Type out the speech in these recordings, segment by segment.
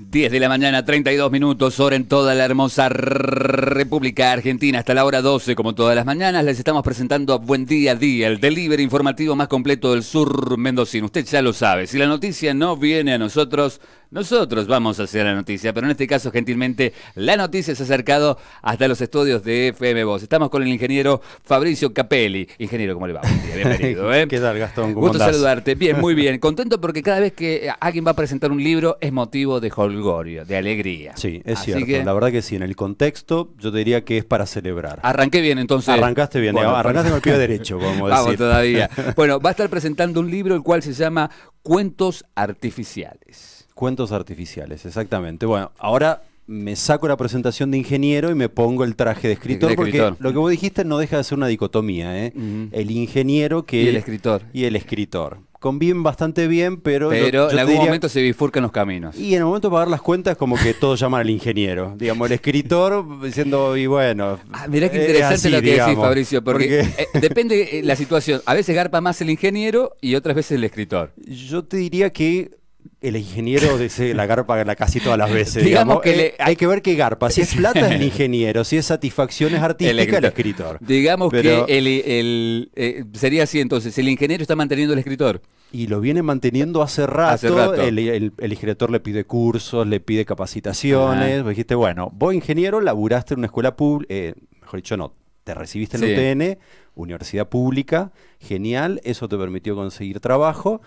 10 de la mañana, 32 minutos, hora en toda la hermosa República Argentina. Hasta la hora 12, como todas las mañanas, les estamos presentando Buen Día Día, el delivery informativo más completo del sur mendocino. Usted ya lo sabe, si la noticia no viene a nosotros, nosotros vamos a hacer la noticia, pero en este caso, gentilmente, la noticia se ha acercado hasta los estudios de FM Voz. Estamos con el ingeniero Fabricio Capelli. Ingeniero, ¿cómo le va? Buen día, bienvenido. ¿Qué tal, Gastón? ¿Cómo Gusto andás? saludarte. Bien, muy bien. Contento porque cada vez que alguien va a presentar un libro es motivo de holgorio, de alegría. Sí, es Así cierto. que La verdad que sí, en el contexto yo te diría que es para celebrar. arranqué bien, entonces. Arrancaste bien, Bueno, arrancaste con el pie derecho, podemos vamos decir. todavía. Bueno, va a estar presentando un libro el cual se llama Cuentos Artificiales. Cuentos artificiales, exactamente. Bueno, ahora me saco la presentación de ingeniero y me pongo el traje de escritor, De porque escritor. lo que vos dijiste no deja de ser una dicotomía, ¿eh? Ujú. El ingeniero que... Y el escritor. Y el escritor. Conviven bastante bien, pero Pero yo en te algún diría- momento se bifurcan los caminos. Y en el momento de pagar las cuentas, como que todos llaman al ingeniero. Digamos, el escritor diciendo, y bueno. Mirá qué es interesante así, lo que decís, digamos, Fabricio, porque depende la situación. A veces garpa más el ingeniero y otras veces el escritor. Yo te diría que el ingeniero dice la garpa casi todas las veces. Digamos Digamos, que hay que ver qué garpa. Si es plata es el ingeniero, si es satisfacción es artística el escritor. Digamos Pero- que sería así entonces, el ingeniero está manteniendo al escritor. Y lo viene manteniendo hace rato. Hace rato. El escritor le pide cursos, le pide capacitaciones. Ajá. Vos dijiste, bueno, vos ingeniero laburaste en una escuela pública, mejor dicho, no, te recibiste en Sí. UTN, universidad pública, genial, eso te permitió conseguir trabajo.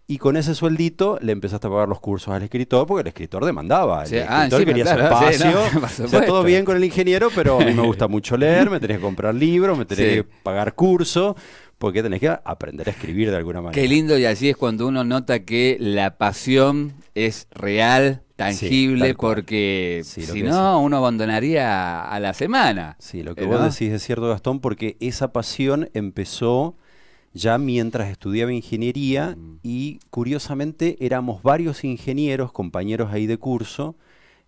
Y con ese sueldito le empezaste a pagar los cursos al escritor, porque el escritor demandaba. El Sí, escritor encima, quería su claro, sí, espacio. no, por O sea, supuesto. todo bien con el ingeniero, pero a mí me gusta mucho leer, me tenés que comprar libros, me tenés Sí. que pagar cursos, porque tenés que aprender a escribir de alguna manera. Qué lindo, y así es cuando uno nota que la pasión es real, tangible, tal cual. porque Sí, lo si que no, uno abandonaría a la semana. Sí, lo que ¿no? vos decís es cierto, Gastón, porque esa pasión empezó ya mientras estudiaba ingeniería y curiosamente éramos varios ingenieros, compañeros ahí de curso,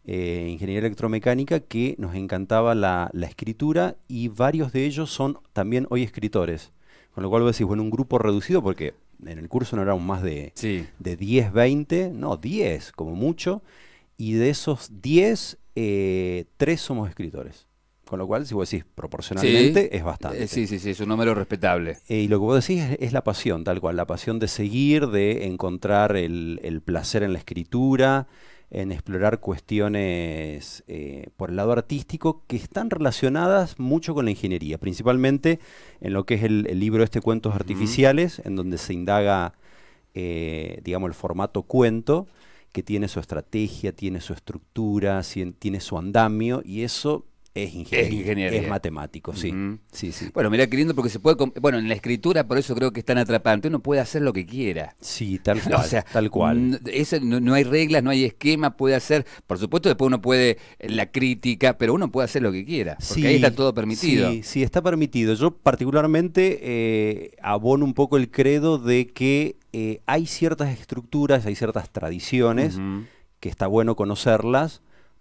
ingeniería electromecánica, que nos encantaba la escritura y varios de ellos son también hoy escritores. Con lo cual vos decís, bueno, un grupo reducido porque en el curso no éramos más de Sí. 10, 20, no, 10 como mucho, y de esos 10, 3 somos escritores. Con lo cual, si vos decís proporcionalmente, es bastante. Sí, es un número respetable. Y lo que vos decís es la pasión, tal cual, la pasión de seguir, de encontrar el placer en la escritura, en explorar cuestiones por el lado artístico que están relacionadas mucho con la ingeniería, principalmente en lo que es el libro Cuentos Artificiales, en donde se indaga, digamos, el formato cuento, que tiene su estrategia, tiene su estructura, tiene su andamio, y eso es ingeniería, es matemático, sí. Ujú. Sí, sí. Bueno, mirá qué lindo porque se puede... Bueno, en la escritura por eso creo que es tan atrapante. Uno puede hacer lo que quiera. Sí, tal cual, O sea, tal cual. No hay reglas, no hay esquema, puede hacer... Por supuesto, después uno puede la crítica, pero uno puede hacer lo que quiera. Porque ahí está todo permitido. Sí, sí, está permitido. Yo particularmente abono un poco el credo de que hay ciertas estructuras, hay ciertas tradiciones Ujú. que está bueno conocerlas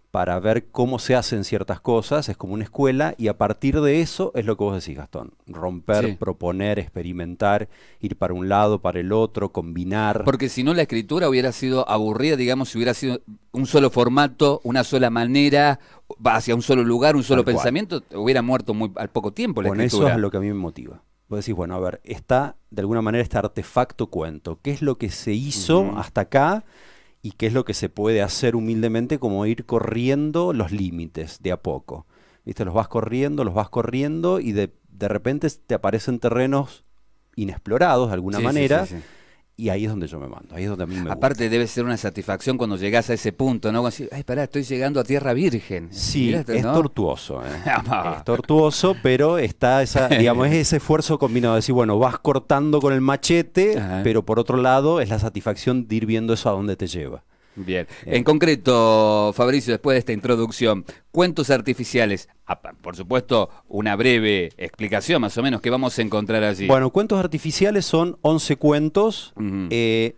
para ver cómo se hacen ciertas cosas, es como una escuela, y a partir de eso es lo que vos decís, Gastón. Romper, Sí. proponer, experimentar, ir para un lado, para el otro, combinar. Porque si no, la escritura hubiera sido aburrida, digamos, si hubiera sido un solo formato, una sola manera, va hacia un solo lugar, un solo Tal cual. pensamiento, hubiera muerto muy al poco tiempo la Con eso escritura. es lo que a mí me motiva. Vos decís, bueno, a ver, está de alguna manera este artefacto cuento. ¿Qué es lo que se hizo Ujú. hasta acá? Y qué es lo que se puede hacer humildemente, como ir corriendo los límites de a poco. ¿Viste? Los vas corriendo y de repente te aparecen terrenos inexplorados de alguna Sí, manera. sí. Y ahí es donde yo me mando, ahí es donde a mí me Aparte debe ser una satisfacción cuando llegás a ese punto, ¿no? Cuando decís, ay, pará, estoy llegando a tierra virgen. Sí, Mirá esto, es ¿no? tortuoso, es tortuoso, pero está digamos, es ese esfuerzo combinado de decir, bueno, vas cortando con el machete, Ajá. pero por otro lado es la satisfacción de ir viendo eso a dónde te lleva. Bien. En concreto, Fabricio, después de esta introducción, cuentos artificiales, por supuesto, una breve explicación más o menos que vamos a encontrar allí. Bueno, cuentos artificiales son 11 cuentos. Ujú.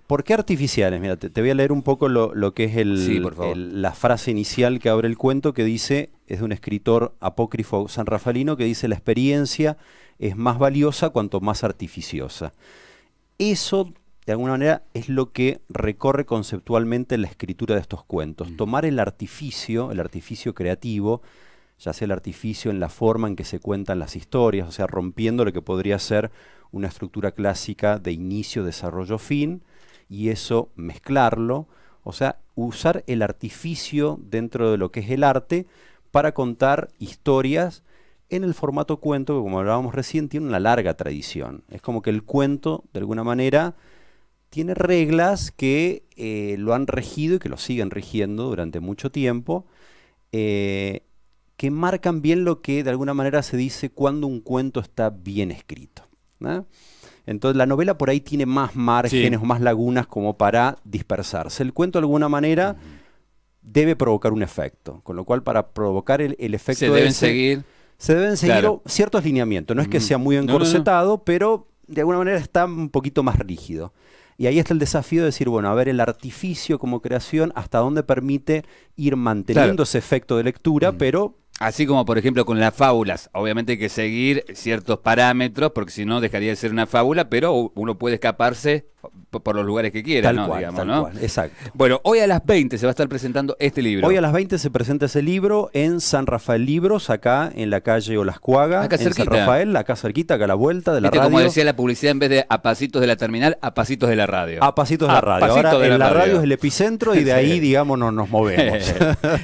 ¿Por qué artificiales? Mira, te voy a leer un poco lo que es Sí, por favor. la frase inicial que abre el cuento, que dice, es de un escritor apócrifo sanrafaelino, que dice, la experiencia es más valiosa cuanto más artificiosa. Eso de alguna manera, es lo que recorre conceptualmente la escritura de estos cuentos. Tomar el artificio creativo, ya sea el artificio en la forma en que se cuentan las historias, o sea, rompiendo lo que podría ser una estructura clásica de inicio, desarrollo, fin, y eso mezclarlo, o sea, usar el artificio dentro de lo que es el arte para contar historias en el formato cuento, que como hablábamos recién, tiene una larga tradición. Es como que el cuento, de alguna manera, tiene reglas que lo han regido y que lo siguen rigiendo durante mucho tiempo, que marcan bien lo que de alguna manera se dice cuando un cuento está bien escrito, ¿no? Entonces la novela por ahí tiene más márgenes o más lagunas como para dispersarse. El cuento de alguna manera debe provocar un efecto, con lo cual para provocar el efecto se deben seguir claro, ciertos lineamientos. No es que sea muy encorsetado, pero de alguna manera está un poquito más rígido. Y ahí está el desafío de decir, bueno, a ver, el artificio como creación, hasta dónde permite ir manteniendo ese efecto de lectura, pero... Así como, por ejemplo, con las fábulas. Obviamente hay que seguir ciertos parámetros, porque si no dejaría de ser una fábula, pero uno puede escaparse por los lugares que quiera, ¿no? Digamos, ¿no? Cual, exacto. Bueno, hoy a las 20 se va a estar presentando este libro. Hoy a las 20 se presenta ese libro en San Rafael Libros, acá en la calle Olascuaga, acá en cerquita. San Rafael, acá cerquita, acá a la vuelta de la radio. Como decía la publicidad, en vez de a pasitos de la terminal, a pasitos de la radio. A pasitos de la radio. Ahora en la radio es el epicentro y de ahí, digamos, nos movemos.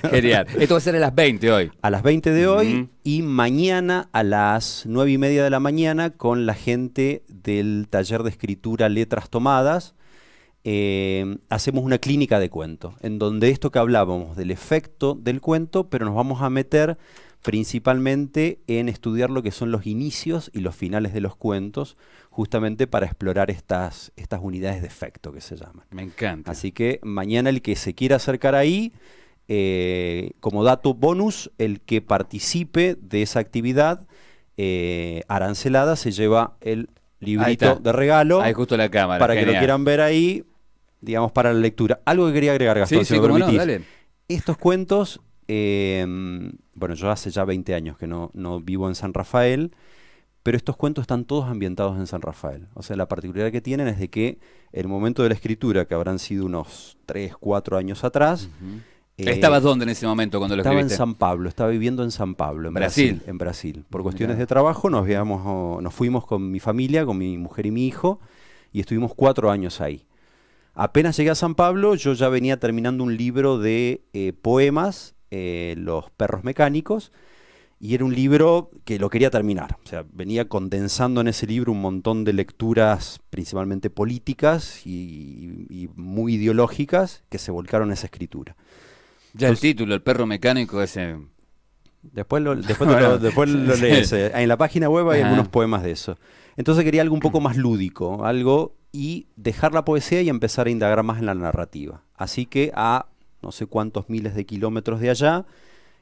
Genial. Esto va a ser a las 20 hoy. A las 20 de hoy y mañana a las 9:30 de la mañana con la gente del taller de escritura Letras Tomadas. Hacemos una clínica de cuento, en donde esto que hablábamos del efecto del cuento, pero nos vamos a meter principalmente en estudiar lo que son los inicios y los finales de los cuentos, justamente para explorar estas unidades de efecto que se llaman. Me encanta. Así que mañana el que se quiera acercar ahí, como dato bonus, el que participe de esa actividad arancelada se lleva el librito de regalo. Ahí justo la cámara. Para que lo quieran ver ahí, digamos, para la lectura. Algo que quería agregar, Gastón, si me permitís. No, dale. Estos cuentos, bueno, yo hace ya 20 años que no vivo en San Rafael, pero estos cuentos están todos ambientados en San Rafael. O sea, la particularidad que tienen es de que el momento de la escritura, que habrán sido unos 3, 4 años atrás... ¿Estabas dónde en ese momento cuando lo escribiste? Estaba en San Pablo, estaba viviendo en San Pablo, en Brasil. Por cuestiones de trabajo nos fuimos con mi familia, con mi mujer y mi hijo, y estuvimos 4 años ahí. Apenas llegué a San Pablo, yo ya venía terminando un libro de poemas, Los Perros Mecánicos, y era un libro que lo quería terminar. O sea, venía condensando en ese libro un montón de lecturas, principalmente políticas y muy ideológicas, que se volcaron en esa escritura. Ya el título, El Perro Mecánico, ese... Después lo lees. En la página web hay algunos poemas de eso. Entonces quería algo un poco más lúdico, y dejar la poesía y empezar a indagar más en la narrativa. Así que a no sé cuántos miles de kilómetros de allá,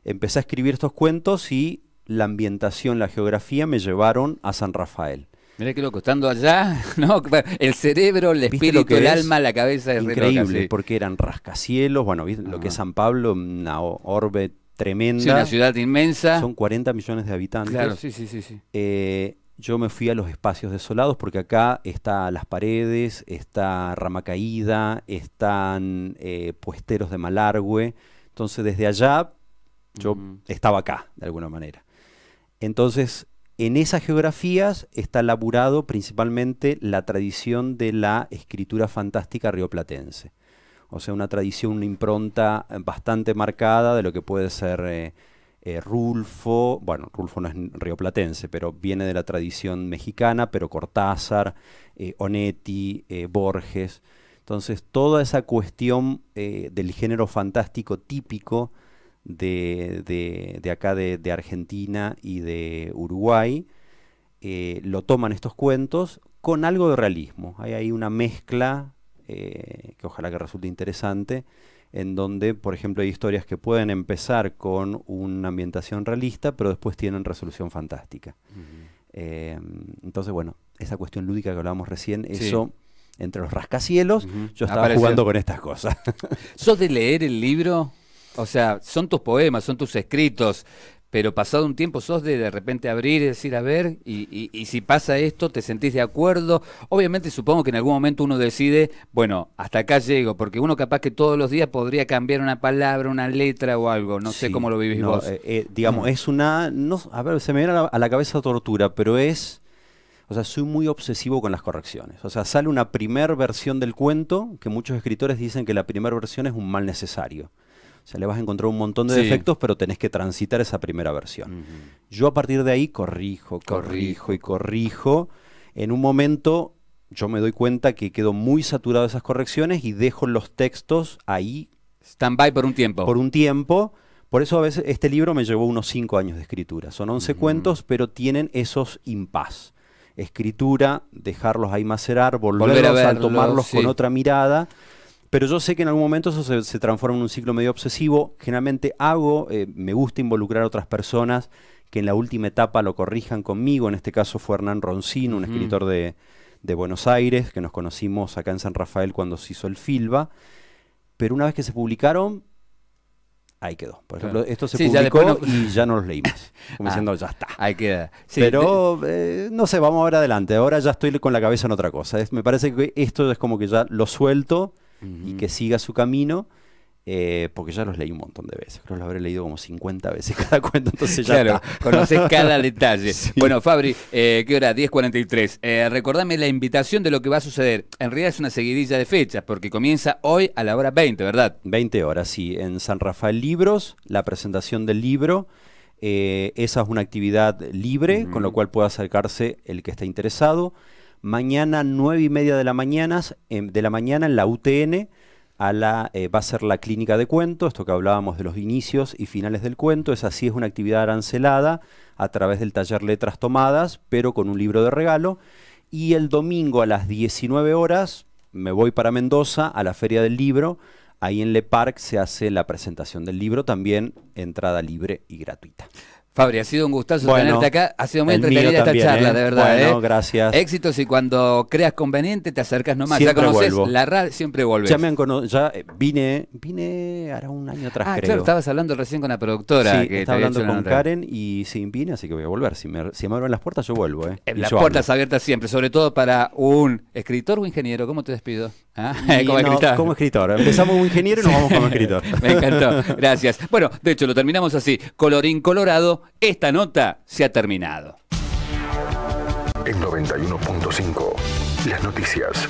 empecé a escribir estos cuentos y la ambientación, la geografía me llevaron a San Rafael. Mirá qué loco, estando allá, ¿no? El cerebro, el espíritu, el alma, la cabeza es increíble, re loca, sí. Porque eran rascacielos, bueno, ¿viste? Lo que es San Pablo, una orbe tremenda. Sí, una ciudad inmensa. Son 40 millones de habitantes. Claro, sí. Yo me fui a los espacios desolados porque acá están las paredes, está Rama Caída, están puesteros de Malargüe. Entonces desde allá yo estaba acá, de alguna manera. Entonces, en esas geografías está laburado principalmente la tradición de la escritura fantástica rioplatense. O sea, una tradición, una impronta bastante marcada de lo que puede ser Rulfo. Bueno, Rulfo no es rioplatense, pero viene de la tradición mexicana, pero Cortázar, Onetti, Borges. Entonces, toda esa cuestión del género fantástico típico de acá de Argentina y de Uruguay, lo toman estos cuentos con algo de realismo. Hay ahí una mezcla que ojalá que resulte interesante, en donde, por ejemplo, hay historias que pueden empezar con una ambientación realista, pero después tienen resolución fantástica. Entonces, bueno, esa cuestión lúdica que hablábamos recién, eso, entre los rascacielos, yo estaba jugando con estas cosas. ¿Sos de leer el libro? O sea, son tus poemas, son tus escritos, pero pasado un tiempo sos de repente abrir y decir, a ver, y si pasa esto, ¿te sentís de acuerdo? Obviamente supongo que en algún momento uno decide, bueno, hasta acá llego, porque uno capaz que todos los días podría cambiar una palabra, una letra o algo, no sé cómo lo vivís vos. Digamos, es una, no, a ver, se me viene a la cabeza tortura, pero es, o sea, soy muy obsesivo con las correcciones. O sea, sale una primer versión del cuento, que muchos escritores dicen que la primera versión es un mal necesario. O sea, le vas a encontrar un montón de defectos, pero tenés que transitar esa primera versión. Yo a partir de ahí corrijo. En un momento yo me doy cuenta que quedo muy saturado de esas correcciones y dejo los textos ahí. Stand-by por un tiempo. Por eso a veces este libro me llevó unos 5 años de escritura. Son 11 cuentos, pero tienen esos impas. Escritura, dejarlos ahí macerar, volver a verlos, tomarlos con otra mirada. Pero yo sé que en algún momento eso se transforma en un ciclo medio obsesivo. Generalmente me gusta involucrar a otras personas que en la última etapa lo corrijan conmigo. En este caso fue Hernán Roncino, un escritor de Buenos Aires, que nos conocimos acá en San Rafael cuando se hizo el Filba. Pero una vez que se publicaron, ahí quedó. Por ejemplo, esto se publicó y ya no los leí más. Como diciendo, ya está. Ahí queda. Sí, pero, no sé, vamos a ver adelante. Ahora ya estoy con la cabeza en otra cosa. Me parece que esto es como que ya lo suelto y que siga su camino, porque ya los leí un montón de veces. Creo que los habré leído como 50 veces cada cuento, entonces ya está. Conocés cada detalle. Sí. Bueno, Fabri, ¿qué hora? 10:43. Recordame la invitación de lo que va a suceder. En realidad es una seguidilla de fechas, porque comienza hoy a la hora 20, ¿verdad? 20 horas, sí. En San Rafael Libros, la presentación del libro. Esa es una actividad libre, con lo cual puede acercarse el que esté interesado. Mañana, 9:30 de la mañana, en la UTN, va a ser la clínica de cuento, esto que hablábamos de los inicios y finales del cuento. Es una actividad arancelada a través del taller Letras Tomadas, pero con un libro de regalo. Y el domingo a las 19 horas me voy para Mendoza a la Feria del Libro. Ahí en Le Parc se hace la presentación del libro, también entrada libre y gratuita. Fabri, ha sido un gustazo tenerte acá. Ha sido muy entretenida esta charla, de verdad. Bueno, gracias. Éxitos, y cuando creas conveniente te acercas nomás. Siempre ya conoces vuelvo. la radio, siempre vuelves. Ya vine hará un año atrás, creo. Claro, estabas hablando recién con la productora. Sí, estaba hablando con Karen y sí, vine, así que voy a volver. Si me abren las puertas, yo vuelvo. Las puertas abiertas siempre, sobre todo para un escritor o ingeniero. ¿Cómo te despido? Como escritor. Empezamos como ingeniero y nos vamos como escritor. Me encantó, gracias. Bueno, de hecho lo terminamos así. Colorín colorado, esta nota se ha terminado. En 91.5, las noticias.